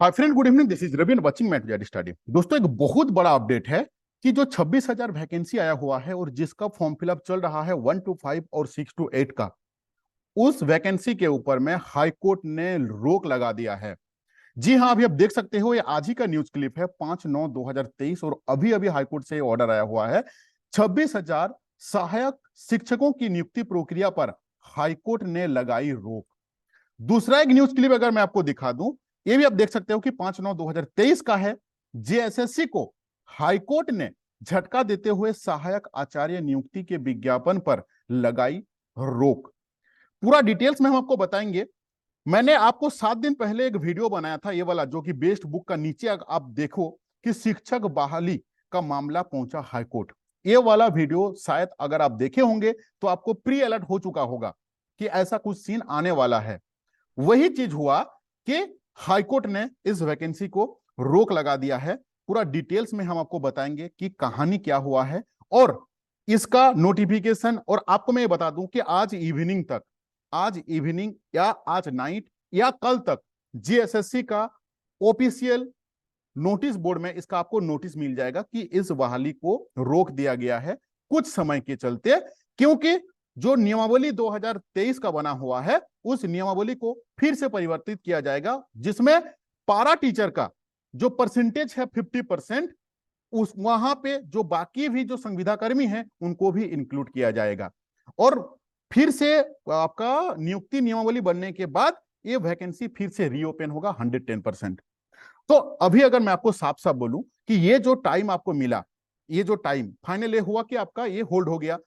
Hi friend, good evening. This is Ravi and watching mat Z study. दोस्तों, एक बहुत बड़ा अपडेट है कि जो 26,000 वैकेंसी आया हुआ है और जिसका फॉर्म फिलअप चल रहा है 1 to 5 और 6 to 8 का, उस वैकेंसी के ऊपर में हाई कोर्ट ने रोक लगा दिया है। जी हाँ, अभी आप देख सकते हो, ये आज ही का न्यूज क्लिप है 5/9/2023 और अभी अभी हाईकोर्ट से ऑर्डर आया हुआ है। 26,000 सहायक शिक्षकों की नियुक्ति प्रक्रिया पर हाईकोर्ट ने लगाई रोक। दूसरा एक न्यूज क्लिप अगर मैं आपको दिखा दूं, ये भी आप देख सकते हो कि 5/9/2023 का है। जेएसएससी को हाईकोर्ट ने झटका देते हुए सहायक आचार्य नियुक्ति के विज्ञापन पर लगाई रोक। पूरा डिटेल्स में हम आपको बताएंगे। मैंने आपको 7 दिन पहले एक वीडियो बनाया था, ये वाला, जो कि बेस्ट बुक का नीचे आप देखो कि शिक्षक बहाली का मामला पहुंचा हाईकोर्ट। ये वाला वीडियो शायद अगर आप देखे होंगे तो आपको प्री अलर्ट हो चुका होगा कि ऐसा कुछ सीन आने वाला है। वही चीज हुआ कि हाईकोर्ट ने इस वैकेंसी को रोक लगा दिया है। पूरा डिटेल्स में हम आपको बताएंगे कि कहानी क्या हुआ है और इसका नोटिफिकेशन। और आपको मैं ये बता दूं कि आज इवनिंग या आज नाइट या कल तक जीएसएससी का ऑफिशियल नोटिस बोर्ड में इसका आपको नोटिस मिल जाएगा कि इस बहाली को रोक दिया गया है कुछ समय के चलते, क्योंकि जो नियमावली 2023 का बना हुआ है उस नियमावली को फिर से परिवर्तित किया जाएगा, जिसमें पारा टीचर का जो परसेंटेज है 50%, उस वहां पे जो बाकी भी जो संविदा कर्मी हैं उनको भी इंक्लूड किया जाएगा। और फिर से आपका नियुक्ति नियमावली बनने के बाद ये वैकेंसी फिर से रीओपन होगा 110%। तो अभी अगर मैं आपको साफ साफ बोलूं कि ये जो टाइम आपको मिला, ये जो टाइम फाइनल ये हुआ कि आपका ये होल्ड हो गया।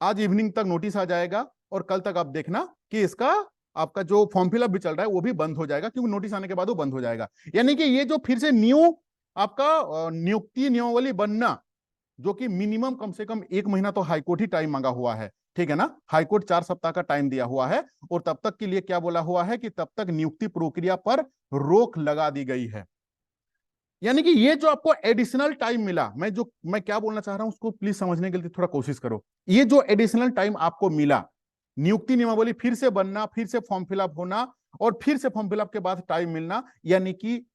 आज इवनिंग तक नोटिस आ जाएगा और कल तक आप देखना कि इसका आपका जो फॉर्म फिलअप भी चल रहा है वो भी बंद हो जाएगा, क्योंकि नोटिस आने के बाद वो बंद हो जाएगा। यानी कि ये जो फिर से न्यू आपका नियुक्ति नियमावली बनना, जो कि मिनिमम कम से कम 1 महीना तो हाईकोर्ट ही टाइम मांगा हुआ है, ठीक है ना। हाईकोर्ट 4 सप्ताह का टाइम दिया हुआ है और तब तक के लिए क्या बोला हुआ है कि तब तक नियुक्ति प्रक्रिया पर रोक लगा दी गई है। यानी कि ये जो आपको एडिशनल टाइम मिला, मैं क्या बोलना चाह रहा हूं उसको प्लीज समझने के लिए थोड़ा कोशिश करो। ये जो एडिशनल टाइम आपको मिला, नियुक्ति नियमावली फिर से बनना, फिर से फॉर्म फिलअप होना और फिर से फॉर्म फिलअप के बाद टाइम मिलना, यानी कि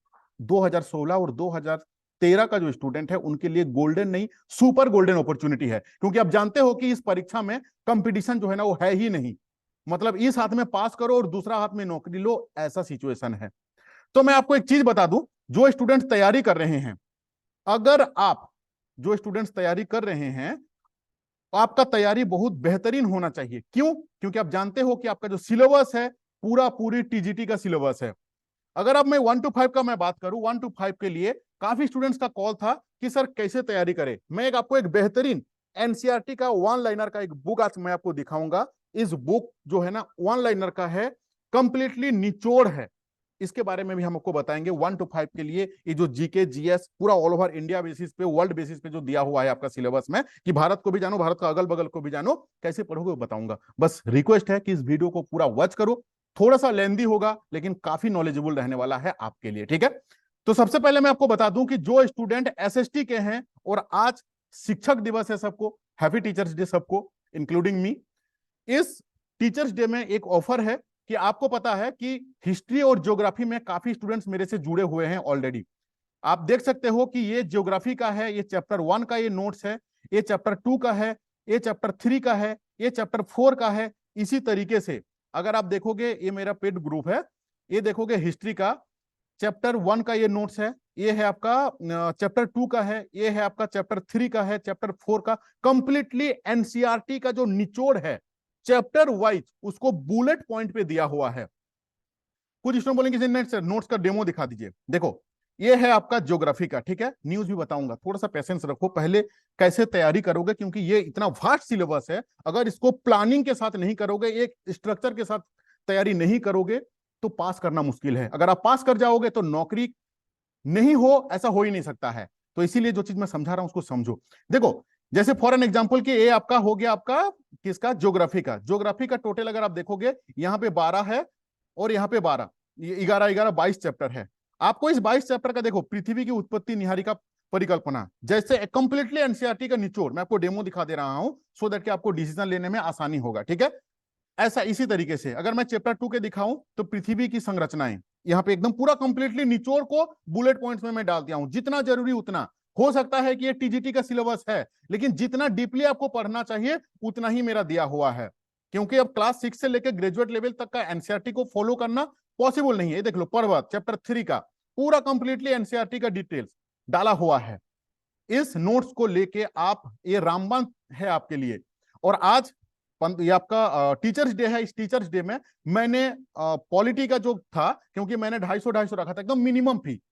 2016 और 2013 का जो स्टूडेंट है उनके लिए गोल्डन नहीं, सुपर गोल्डन अपॉर्चुनिटी है। क्योंकि आप जानते हो कि इस परीक्षा में कंपटीशन जो है ना वो है ही नहीं। मतलब इस हाथ में पास करो और दूसरा हाथ में नौकरी लो, ऐसा सिचुएशन है। तो मैं आपको एक चीज बता दूं, जो स्टूडेंट्स तैयारी कर रहे हैं, अगर आप जो स्टूडेंट्स तैयारी कर रहे हैं, आपका तैयारी बहुत बेहतरीन होना चाहिए। क्यों? क्योंकि आप जानते हो कि आपका जो सिलेबस है पूरी टीजीटी का सिलेबस है। अगर अब मैं 1 to 5 का मैं बात करूं, 1 to 5 के लिए काफी स्टूडेंट्स का कॉल था कि सर कैसे तैयारी करें। मैं आपको एक बेहतरीन एनसीईआरटी का 1 लाइनर का एक बुक आज मैं आपको दिखाऊंगा। इस बुक जो है ना 1 लाइनर का है, कंप्लीटली निचोड़ है। इसके बारे में भी हम आपको बताएंगे। 1 to 5 के लिए ये जो जीके जीएस पूरा ऑल ओवर इंडिया बेसिस पे, वर्ल्ड बेसिस पे जो दिया हुआ है आपका सिलेबस में, कि भारत को भी जानो, भारत का अगल बगल को भी जानो, कैसे पढ़ोगे वो बताऊंगा। बस रिक्वेस्ट है कि इस वीडियो को पूरा वॉच करो। थोड़ा सा लेंदी होगा लेकिन काफी नॉलेजेबल रहने वाला है आपके लिए, ठीक है। तो सबसे पहले मैं आपको बता दूं कि जो स्टूडेंट एसएसटी के हैं और आज शिक्षक दिवस है सबको, हैप्पी टीचर्स डे सबको इंक्लूडिंग मी। इस टीचर्स डे में एक ऑफर है कि आपको पता है कि हिस्ट्री और ज्योग्राफी में काफी स्टूडेंट्स मेरे से जुड़े हुए हैं ऑलरेडी। आप देख सकते हो कि ये ज्योग्राफी का है, ये चैप्टर 1 का ये नोट्स है, ये चैप्टर 2 का है, ये चैप्टर 3 का है, ये चैप्टर 4 का है। इसी तरीके से अगर आप देखोगे, ये मेरा पेड ग्रुप है, ये देखोगे हिस्ट्री का चैप्टर 1 का ये नोट्स है, ये है आपका चैप्टर 2 का है, ये है आपका चैप्टर 3 का है, चैप्टर 4 का। कंप्लीटली एनसीईआरटी का जो निचोड़ है चैप्टर वाइज उसको बुलेट पॉइंट पे दिया हुआ है। कुछ स्टूडेंट बोलेंगे नोट्स का डेमो दिखा दीजिए। देखो, ये है आपका ज्योग्राफी का, ठीक है। न्यूज भी बताऊंगा, थोड़ा सा पेशेंस रखो, पहले कैसे तैयारी करोगे, क्योंकि ये इतना वास्ट सिलेबस है। अगर इसको प्लानिंग के साथ नहीं करोगे, एक स्ट्रक्चर के साथ तैयारी नहीं करोगे तो पास करना मुश्किल है। अगर आप पास कर जाओगे तो नौकरी नहीं हो, ऐसा हो ही नहीं सकता है। तो इसीलिए जो चीज मैं समझा रहा हूं उसको समझो। देखो, जैसे फॉर एन एग्जांपल कि ये आपका हो गया आपका किसका, ज्योग्राफी का टोटल अगर आप देखोगे, यहाँ पे 12 है और यहाँ पे 12, ये 11 22 चैप्टर है। आपको इस 22 चैप्टर का देखो, पृथ्वी की उत्पत्ति निहारिका परिकल्पना, जैसे कंप्लीटली एनसीईआरटी का निचोड़ मैं आपको डेमो दिखा दे रहा हूं, सो दैट कि आपको डिसीजन लेने में आसानी होगा, ठीक है। ऐसा इसी तरीके से अगर मैं चैप्टर 2 के दिखाऊं तो पृथ्वी की संरचनाएं, यहाँ पे एकदम पूरा कंप्लीटली निचोड़ को बुलेट पॉइंट्स में मैं डाल दिया हूं, जितना जरूरी उतना। हो सकता है कि ये टीजीटी का सिलेबस है, लेकिन जितना डीपली आपको पढ़ना चाहिए उतना ही मेरा दिया हुआ है, क्योंकि अब क्लास 6 से लेकर ग्रेजुएट लेवल तक का एनसीईआरटी को फॉलो करना पॉसिबल नहीं है। देख लो पर्वत चैप्टर 3 का पूरा कंप्लीटली एनसीईआरटी का डिटेल्स डाला हुआ है। इस नोट्स को लेके आप, ये रामबाण है आपके लिए। और आज ये आपका टीचर्स डे है, इस टीचर्स डे में मैंने पॉलिटी का जो था, क्योंकि मैंने 250 रखा था एकदम मिनिमम फी,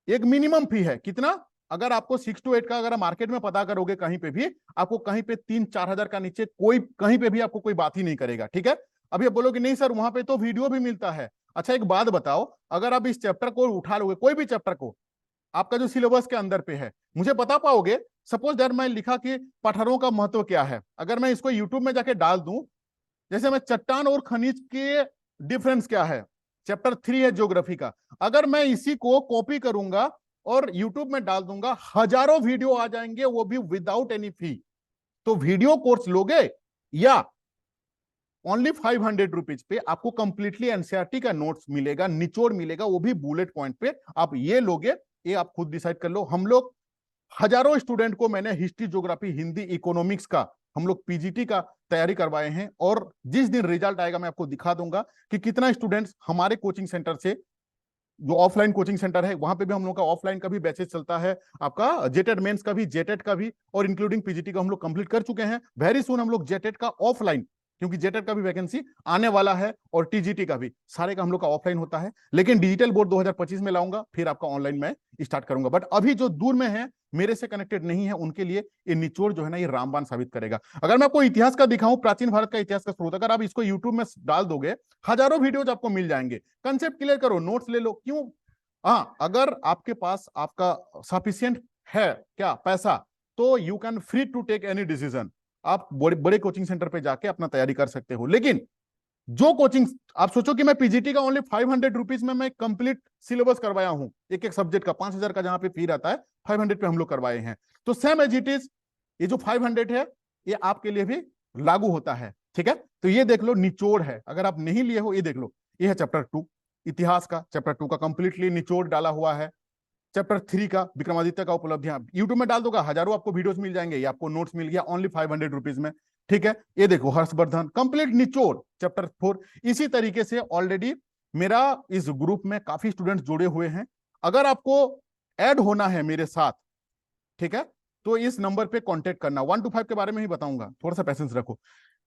एक मिनिमम फी है कितना, अगर आपको 6 to 8 का अगर मार्केट में पता करोगे कहीं पे भी, आपको कहीं पे 3-4 हजार का नीचे कोई कहीं पे भी आपको कोई बात ही नहीं करेगा, ठीक है। अब ये बोलोगे नहीं सर वहां पे तो वीडियो भी मिलता है। अच्छा एक बात बताओ, अगर आप इस चैप्टर को उठा लोगे, कोई भी चैप्टर को, आपका जो सिलेबस के अंदर पे है, मुझे बता पाओगे? सपोज दैट मैं लिखा कि पठारों का महत्व क्या है, अगर मैं इसको यूट्यूब में जाके डाल दूं, जैसे मैं चट्टान और खनिज के डिफरेंस क्या है, चैप्टर 3 है ज्योग्राफी का, अगर मैं इसी को कॉपी करूंगा और यूट्यूब में डाल दूंगा, हजारों वीडियो आ जाएंगे, वो भी विदाउट एनी फी। तो वीडियो कोर्स लोगे या ओनली 500 रुपीज पे आपको कंप्लीटली एनसीईआरटी का नोट्स मिलेगा, निचोड़ मिलेगा, वो भी बुलेट पॉइंट पे, आप ये लोगे, ये आप खुद डिसाइड कर लो। हम लोग हजारों स्टूडेंट को मैंने हिस्ट्री, ज्योग्राफी, हिंदी, इकोनॉमिक्स का हम लोग पीजीटी का तैयारी करवाए हैं, और जिस दिन रिजल्ट आएगा मैं आपको दिखा दूंगा कि कितना स्टूडेंट्स हमारे कोचिंग सेंटर से, जो ऑफलाइन कोचिंग सेंटर है वहां पे भी हम लोग का ऑफलाइन का भी बैचेस चलता है, आपका जेटेड मेंस का भी, जेटेड का भी, और इंक्लूडिंग पीजीटी का हम लोग कंप्लीट कर चुके हैं। वेरी सुन हम लोग जेटेड का ऑफलाइन, क्योंकि जेटेड का भी वैकेंसी आने वाला है, और टीजीटी का भी, सारे का हम लोग का ऑफलाइन होता है, लेकिन डिजिटल बोर्ड 2025 में लाऊंगा, फिर आपका ऑनलाइन में स्टार्ट करूंगा। बट अभी जो दूर में है, मेरे से कनेक्टेड नहीं है, उनके लिए ये निचोड़ जो है ना, ये रामबाण साबित करेगा। अगर मैं आपको इतिहास का दिखाऊं, प्राचीन भारत का इतिहास का स्रोत, अगर आप इसको यूट्यूब में डाल दोगे, हजारों वीडियोज आपको मिल जाएंगे। कंसेप्ट क्लियर करो, नोट्स ले लो। क्यों? हाँ, अगर आपके पास आपका सफिशियंट है क्या पैसा, तो you can free to take any decision, आप बड़े बड़े कोचिंग सेंटर पे जाके अपना तैयारी कर सकते हो। लेकिन जो कोचिंग, आप सोचो कि मैं पीजीटी का ओनली 500 रुपीज में मैं कंप्लीट सिलेबस करवाया हूं, एक एक सब्जेक्ट का 5,000 का जहां पे फी रहता है, 500 पे हम लोग करवाए हैं। तो सेम एज इट इज, ये जो 500 है ये आपके लिए भी लागू होता है, ठीक है। तो ये देख लो निचोड़ है, अगर आप नहीं लिए हो, ये देख लो, ये है चैप्टर 2 इतिहास का, चैप्टर 2 का कंप्लीटली निचोड़ डाला हुआ है। चैप्टर 3 का विक्रमादित्य का उपलब्धियां, यूट्यूब में डाल दोगा, हजारों आपको वीडियोस मिल जाएंगे, ये आपको नोट्स मिल गया ओनली 500 रुपीज में, ठीक है। ये देखो हर्षवर्धन कंप्लीट निचोड़, चैप्टर 4। इसी तरीके से ऑलरेडी मेरा इस ग्रुप में काफी स्टूडेंट्स जुड़े हुए हैं, अगर आपको ऐड होना है मेरे साथ, ठीक है, तो इस नंबर पे कांटेक्ट करना। 1 to 5 के बारे में ही बताऊंगा, थोड़ा सा पैसेंस रखो।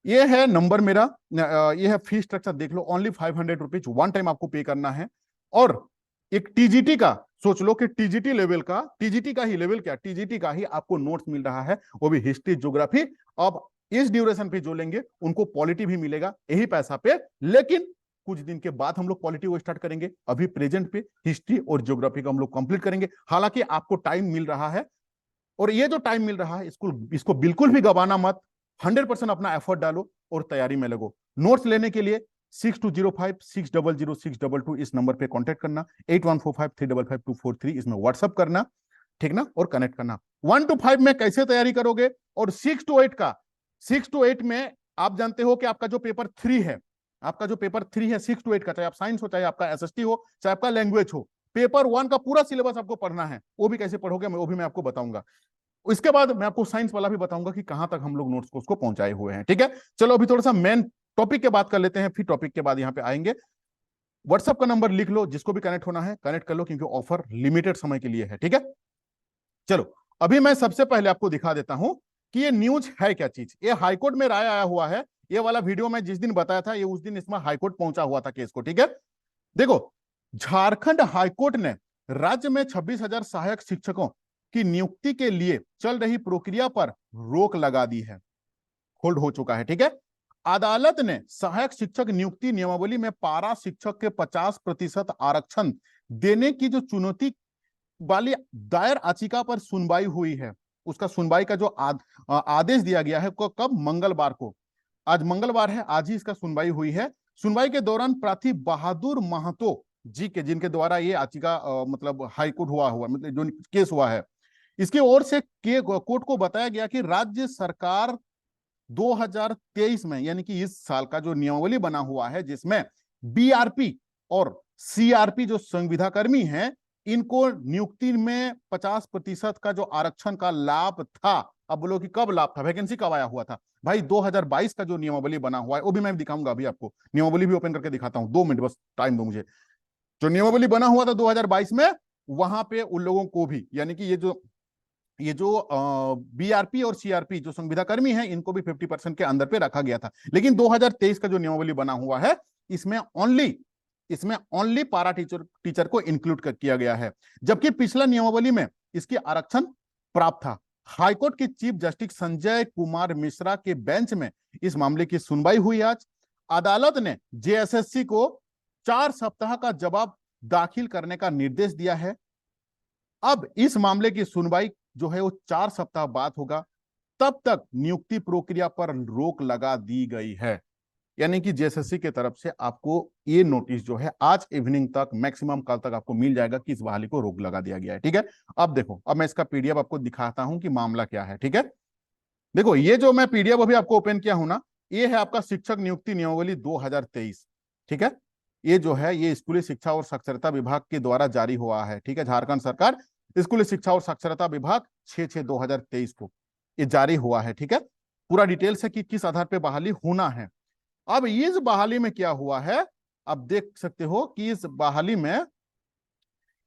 ये है नंबर मेरा, ये है फी स्ट्रक्चर, देख लो ओनली 500 रुपीज वन टाइम आपको पे करना है। और एक टीजीटी का सोच लो कि टीजीटी लेवल का, टीजीटी का ही लेवल क्या, टीजीटी का ही आपको नोट्स मिल रहा है, वो भी हिस्ट्री, ज्योग्राफी। अब इस ड्यूरेशन पे जो लेंगे उनको पॉलिटी भी मिलेगा यही पैसा पे, लेकिन कुछ दिन के बाद हम लोग पॉलिटी को स्टार्ट करेंगे, अभी प्रेजेंट पे हिस्ट्री और ज्योग्राफी को हम लोग कंप्लीट करेंगे। हालांकि आपको टाइम मिल रहा है, और ये जो टाइम मिल रहा है इसको इसको बिल्कुल भी गवाना मत, 100% अपना एफर्ट डालो और तैयारी में लगो। नोट्स लेने के लिए 6205-600-622 इस नंबर पे कांटेक्ट करना, 8145-355-243 इसमें व्हाट्सअप करना, ठीक ना, और कनेक्ट करना। 1 to 5 में कैसे तैयारी करोगे, और 6 to 8 का, 6 to 8 में आप जानते हो कि आपका जो पेपर 3 है, आपका जो पेपर 3 है 6 to 8 का, चाहे आप साइंस हो, चाहे आपका एसएसटी हो, चाहे आपका लैंग्वेज हो, पेपर 1 का पूरा सिलेबस आपको पढ़ना है। वो भी कैसे पढ़ोगे, वो भी मैं आपको बताऊंगा। इसके बाद मैं आपको साइंस वाला भी बताऊंगा कि कहां तक हम लोग नोट्स को उसको पहुंचाए हुए हैं, ठीक है। चलो अभी थोड़ा सा मेन टॉपिक के बात कर लेते हैं, फिर टॉपिक के बाद यहां पे आएंगे। व्हाट्सएप का नंबर लिख लो, जिसको भी कनेक्ट होना है कनेक्ट कर लो, क्योंकि ऑफर लिमिटेड समय के लिए है, ठीक है। चलो अभी मैं सबसे पहले आपको दिखा देता हूं कि ये न्यूज है क्या चीज। ये हाईकोर्ट में राय आया हुआ है, ये वाला वीडियो मैं जिस दिन बताया था, ये उस दिन इसमें हाईकोर्ट पहुंचा हुआ था केस को, ठीक है। देखो, झारखंड हाईकोर्ट ने राज्य में 26,000 सहायक शिक्षकों की नियुक्ति के लिए चल रही प्रक्रिया पर रोक लगा दी है, होल्ड हो चुका है, ठीक है। अदालत ने सहायक शिक्षक नियुक्ति नियमावली में पारा शिक्षक के 50% आरक्षण देने की जो चुनौती वाली दायर याचिका पर सुनवाई हुई है, उसका सुनवाई का जो आदेश दिया गया है, कब, मंगलवार को। आज मंगलवार है, आज ही इसका सुनवाई हुई है। सुनवाई के दौरान प्रार्थी बहादुर महतो जी के, जिनके द्वारा ये याचिका मतलब हाईकोर्ट हुआ मतलब जो केस हुआ है, इसकी ओर से कोर्ट को बताया गया कि राज्य सरकार 2023 में यानी कि इस साल का जो नियमावली बना हुआ है, जिसमें बीआरपी और सीआरपी जो संविदा कर्मी हैं, इनको नियुक्ति में 50% का जो आरक्षण का लाभ था। अब बोलो कि कब लाभ था, वैकेंसी कब आया हुआ था भाई? 2022 का जो नियमावली बना हुआ है, वो भी मैं दिखाऊंगा अभी आपको, नियमावली भी ओपन करके दिखाता हूं, 2 मिनट बस टाइम दो मुझे। जो नियमावली बना हुआ था 2022 में, वहां पे उन लोगों को भी, यानी कि ये जो बीआरपी और सीआरपी जो संविदा कर्मी हैं, इनको भी 50% के अंदर पे रखा गया था। लेकिन 2023 का जो नियमावली बना हुआ है, इसमें ओनली पारा टीचर को इंक्लूड किया गया है, जबकि पिछला नियमावली में इसकी आरक्षण प्राप्त था। हाईकोर्ट के चीफ जस्टिस संजय कुमार मिश्रा के बेंच में इस मामले की सुनवाई हुई आज। अदालत ने जेएसएससी को 4 सप्ताह का जवाब दाखिल करने का निर्देश दिया है। अब इस मामले की सुनवाई जो है वो 4 सप्ताह बाद होगा, तब तक नियुक्ति प्रक्रिया पर रोक लगा दी गई है। यानी कि जेएसएससी की तरफ से आपको ये नोटिस जो है आज इवनिंग तक, मैक्सिमम कल तक आपको मिल जाएगा कि इस बहाली को रोक लगा दिया गया है। ठीक है, अब देखो, अब मैं इसका पीडीएफ आपको दिखाता हूं कि मामला क्या है। ठीक है, देखो ये जो मैं पीडीएफ अभी आपको ओपन किया हूं ना, ये है आपका शिक्षक नियुक्ति नियमावली 2023। ठीक है, ये जो है ये स्कूली शिक्षा और साक्षरता विभाग के द्वारा जारी हुआ है। ठीक है, झारखंड सरकार स्कूली शिक्षा और साक्षरता विभाग 6/6/2023 को ये जारी हुआ है। ठीक है, पूरा डिटेल्स है कि किस आधार पर बहाली होना है। अब इस बहाली में क्या हुआ है, अब देख सकते हो कि इस बहाली में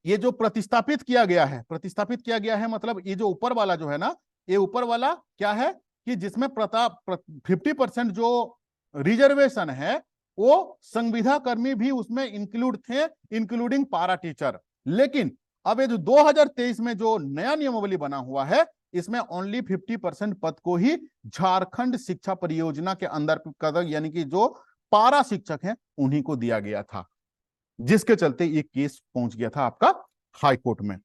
ये जो प्रतिस्थापित किया गया है, मतलब ये जो ऊपर वाला जो है ना, ये ऊपर वाला क्या है कि जिसमें 50% जो रिजर्वेशन है, वो संविदा कर्मी भी उसमें इंक्लूड थे, इंक्लूडिंग पारा टीचर। लेकिन अब ये जो 2023 में जो नया नियमावली बना हुआ है, इसमें ओनली 50% पद को ही झारखंड शिक्षा परियोजना के अंदर, यानी कि जो पारा शिक्षक हैं, उन्हीं को दिया गया था, जिसके चलते ये केस पहुंच गया था आपका हाई कोर्ट में।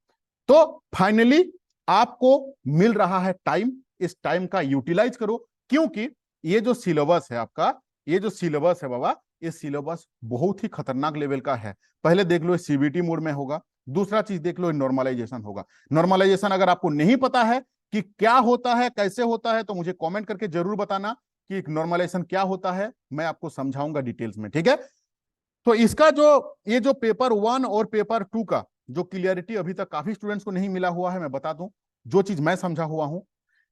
तो फाइनली आपको मिल रहा है टाइम, इस टाइम का यूटिलाइज करो, क्योंकि ये जो सिलेबस है आपका, ये जो सिलेबस है बाबा, ये सिलेबस बहुत ही खतरनाक लेवल का है। पहले देख लो सीबीटी मोड में होगा, दूसरा चीज देख लो नॉर्मलाइजेशन होगा। नॉर्मलाइजेशन अगर आपको नहीं पता है कि क्या होता है, कैसे होता है, तो मुझे कमेंट करके जरूर बताना कि नॉर्मलाइजेशन क्या होता है, मैं आपको समझाऊंगा डिटेल्स में। ठीक है, तो इसका जो ये जो पेपर 1 और पेपर 2 का जो क्लियरिटी अभी तक काफी स्टूडेंट्स को नहीं मिला हुआ है, मैं बता दूं जो चीज मैं समझा हुआ हूं,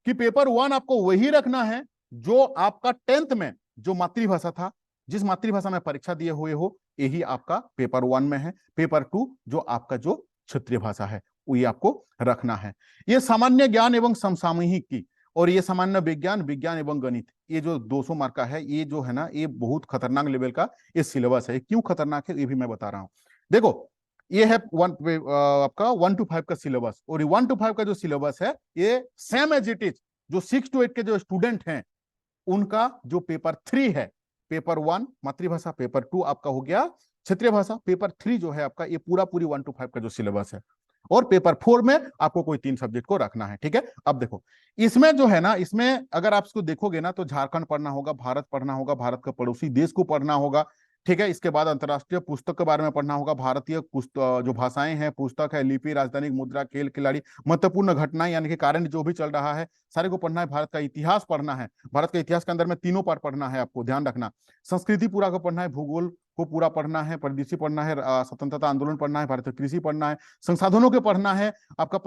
कि पेपर 1 आपको वही रखना है जो आपका 10th में जो मातृभाषा था, जिस मातृभाषा में परीक्षा दिए हुए हो, यही आपका पेपर 1 में है। पेपर 2 जो आपका जो क्षेत्रीय भाषा है, वही आपको रखना है। ये सामान्य ज्ञान एवं समसामयिक की, और ये सामान्य विज्ञान एवं गणित, ये जो 200 मार्क का है, ये जो है ना, ये बहुत खतरनाक लेवल का ये सिलेबस है। क्यों खतरनाक है ये भी मैं बता रहा हूं। देखो ये है आपका 1 to 5 का सिलेबस, और 1 to 5 का जो सिलेबस है, ये सेम एज इट इज जो 6 to 8 के जो स्टूडेंट हैं, उनका जो पेपर 3 है, पेपर 1 मातृभाषा, पेपर 2 आपका हो गया क्षेत्रीय भाषा, पेपर 3 जो है आपका, ये पूरी 1 to 5 का जो सिलेबस है, और पेपर 4 में आपको कोई 3 सब्जेक्ट को रखना है। ठीक है, अब देखो इसमें जो है ना, इसमें अगर आप इसको देखोगे ना, तो झारखंड पढ़ना होगा, भारत पढ़ना होगा, भारत का पड़ोसी देश को पढ़ना होगा। ठीक है, इसके बाद अंतरराष्ट्रीय पुस्तक के बारे में पढ़ना होगा, भारतीय जो भाषाएं हैं, पुस्तक है, लिपि, राजधानी मुद्रा, खेल खिलाड़ी, महत्वपूर्ण घटनाएं यानी कि कारण जो भी चल रहा है, सारे को पढ़ना है। भारत का इतिहास पढ़ना है, भारत के इतिहास के अंदर में 3 पार्ट पढ़ना है, आपको ध्यान रखना। संस्कृति पूरा को पढ़ना है, भूगोल को पूरा पढ़ना है, परिदृश्य पढ़ना है, स्वतंत्रता आंदोलन पढ़ना है, भारतीय कृषि पढ़ना है, संसाधनों के पढ़ना है, आपका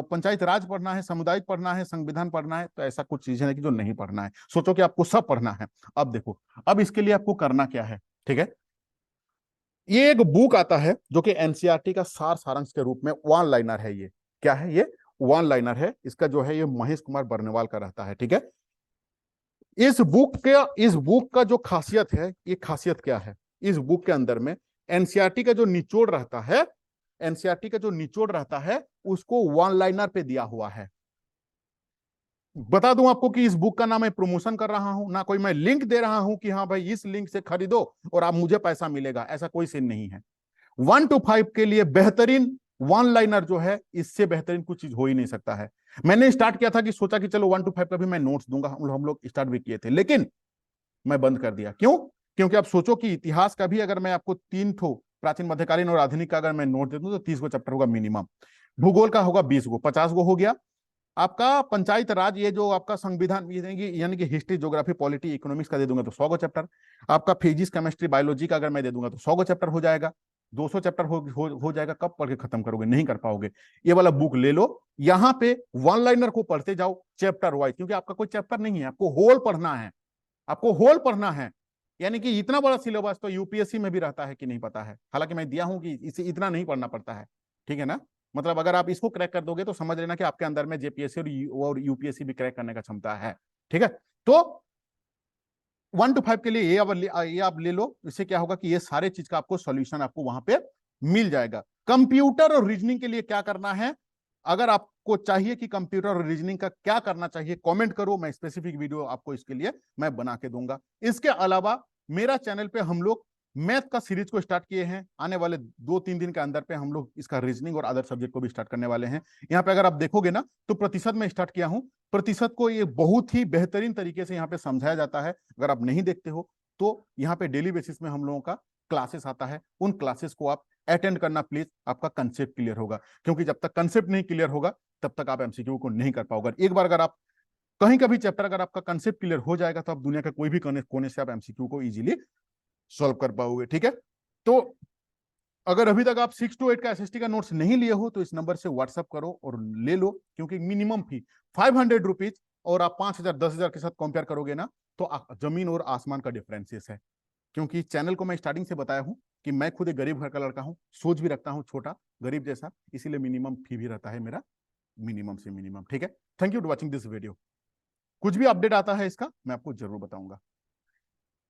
पंचायत राज पढ़ना है, सामुदायिक पढ़ना है, संविधान पढ़ना है। तो ऐसा कुछ चीजें है कि जो नहीं पढ़ना है, सोचो कि आपको सब पढ़ना है। अब देखो, अब इसके लिए आपको करना क्या है। ठीक है, ये एक बुक आता है जो कि एनसीईआरटी का सारांश के रूप में 1 लाइनर है। ये क्या है, ये 1 लाइनर है, इसका जो है ये महेश कुमार बर्नेवाल का रहता है। ठीक है, इस बुक का जो खासियत है, ये खासियत क्या है, इस बुक के अंदर में एनसीईआरटी का जो निचोड़ रहता है, एनसीईआरटी का जो निचोड़ रहता है, उसको 1 लाइनर पे दिया हुआ है। बता दूं आपको कि इस बुक का ना मैं प्रमोशन कर रहा हूं, ना कोई मैं लिंक दे रहा हूं कि हाँ भाई इस लिंक से खरीदो और आप मुझे पैसा मिलेगा, ऐसा कोई सीन नहीं है। 1 to 5 के लिए बेहतरीन 1 लाइनर जो है, इससे बेहतरीन कुछ चीज हो ही नहीं सकता है। मैंने स्टार्ट किया था कि सोचा कि चलो 1 to 5 का भी मैं नोट्स दूंगा, हम लोग स्टार्ट भी किए थे, लेकिन मैं बंद कर दिया। क्यों? क्योंकि आप सोचो कि इतिहास का भी अगर मैं आपको 3 ठो प्राचीन, मध्यकालीन और आधुनिक का अगर मैं नोट दे दूं तो 30 गो चैप्टर होगा मिनिमम, भूगोल का होगा 20 गो, 50 गो हो गया, आपका पंचायत राज, ये जो आपका संविधान यानी कि हिस्ट्री, ज्योग्राफी, पॉलिटी, इकोनॉमिक्स का दे दूंगा तो 100 गो चैप्टर। आपका फिजिक्स, केमिस्ट्री, बायोलॉजी का अगर मैं दे दूंगा तो 100 गो चैप्टर हो जाएगा। 200 चैप्टर हो जाएगा। कब पढ़ के खत्म करोगे? नहीं कर पाओगे। ये वाला बुक ले लो, यहाँ पे वन लाइनर को पढ़ते जाओ चैप्टर वाइज, क्योंकि आपका कोई चैप्टर नहीं है, आपको होल पढ़ना है। आपको होल पढ़ना है। यानी कि इतना बड़ा सिलेबस तो यूपीएससी में भी रहता है कि नहीं पता है, हालांकि मैं दिया हूं कि इसे इतना नहीं पढ़ना पड़ता है। ठीक है ना? मतलब अगर आप इसको क्रैक कर दोगे तो समझ लेना कि आपके अंदर में जेपीएससी और यूपीएससी भी क्रैक करने का क्षमता है। ठीक है? तो 1 to 5 के लिए ये आप ले लो। इससे क्या होगा कि ये सारे चीज का आपको सॉल्यूशन आपको वहां पे मिल जाएगा। कंप्यूटर और रीजनिंग के लिए क्या करना है, अगर आपको चाहिए कि कंप्यूटर और रीजनिंग का क्या करना चाहिए, कमेंट करो, मैं स्पेसिफिक वीडियो आपको इसके लिए मैं बना के दूंगा। इसके अलावा मेरा चैनल पे हम लोग मैथ का सीरीज को स्टार्ट किए हैं। आने वाले 2-3 दिन के अंदर पे हम लोग इसका रीजनिंग और अदर सब्जेक्ट को भी स्टार्ट करने वाले हैं। यहाँ पे अगर आप देखोगे ना तो प्रतिशत में स्टार्ट किया हूं। प्रतिशत को ये बहुत ही बेहतरीन तरीके से यहाँ पे समझाया जाता है। अगर आप नहीं देखते हो तो यहाँ पे डेली बेसिस में हम लोगों का क्लासेस आता है, उन क्लासेस को आप अटेंड करना प्लीज। आपका कंसेप्ट क्लियर होगा, क्योंकि जब तक कंसेप्ट नहीं क्लियर होगा तब तक आप एमसीक्यू को नहीं कर पाओगे। एक बार अगर आप कहीं का भी चैप्टर अगर आपका कंसेप्ट क्लियर हो जाएगा तो आप दुनिया के कोई भी कोने से आप एमसीक्यू को इजीली सॉल्व कर पाओगे। ठीक है? तो अगर अभी तक आप 6 to 8 का एसएसटी का नोट्स नहीं लिए हो तो इस नंबर से व्हाट्सअप करो और ले लो, क्योंकि मिनिमम फी 500 रुपीज, और आप 5,000 10,000 के साथ कंपेयर करोगे ना तो जमीन और आसमान का डिफरेंसेस है। क्योंकि चैनल को मैं स्टार्टिंग से बताया हूं कि मैं खुद एक गरीब घर का लड़का हूं, सोच भी रखता हूं छोटा गरीब जैसा, इसीलिए मिनिमम फी भी रहता है मेरा मिनिमम से मिनिमम। ठीक है? Thank you for watching this video. कुछ भी अपडेट आता है इसका मैं आपको जरूर बताऊंगा।